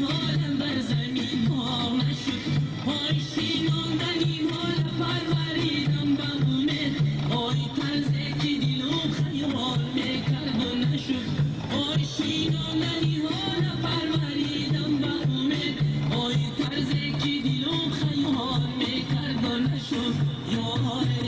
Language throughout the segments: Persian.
حالم بر زمین ها نشد پای شیناندنی حال پروریدم به امید آی طرزی که دلم خیال میکرد و نشد پای شیناندنی حال پروریدم به امید آی طرزی که دلم خیال میکرد و نشد یاره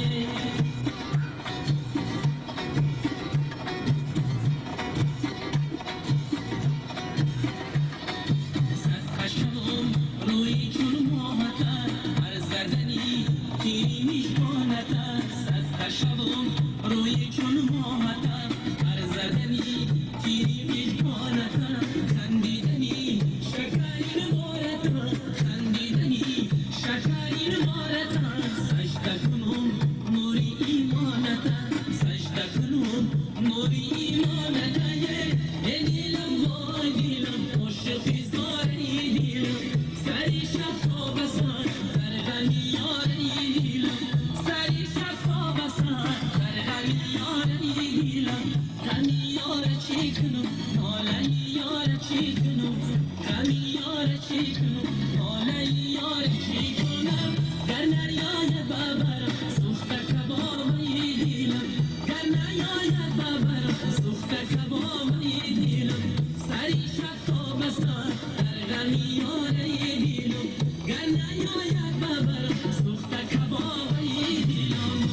روی چون ماهتر هر زدنی تیری میشوانتر صد شبم روی چون ماهتر هر زدنی تیری میشوانتر خندیدنی شکرین بارتر خندیدنی شکرین بارتر سجده کنم نوری ایمانتر سجده کنم نوری ایمانتر ای دیلم وای دیلم عاشقی زاری دیلم سری شب تا بسر در غمی یاری دیلم سری شب تا بسر در غمی یاری دیلم غمی یار چی کنم نالنی یار چی کنم غمی یار چی کنم نالنی یار چی کنم در نیاید ببرم سوخته کبابی دیلم در نیاید ببرم سوخته کبابی دیلم سری شب تا بسر در غمی یاری دیلم گر نیاید ببرم سوخته کبابی دیلم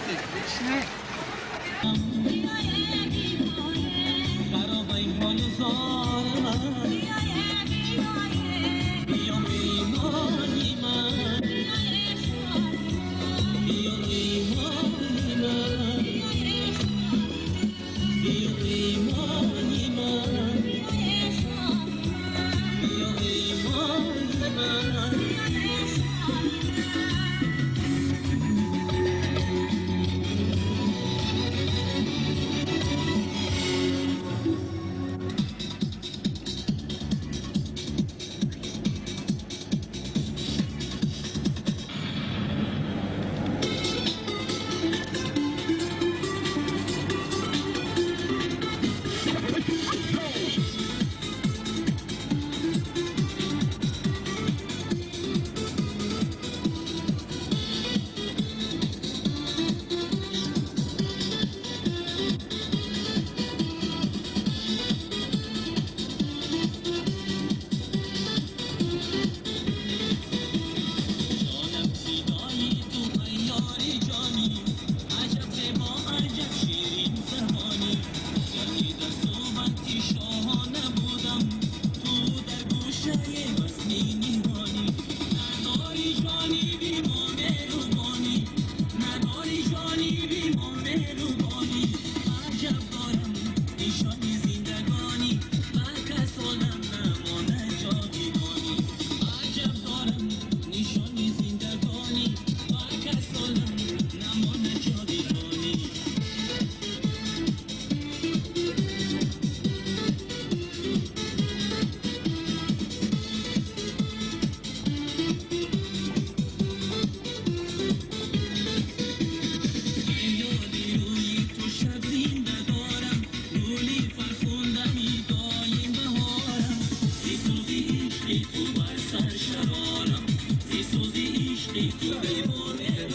دادی بشینه خرابه حال زار من بیا میمانی من بیا میمانی من بیا میمانی من بیا میمانی من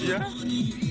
اینجا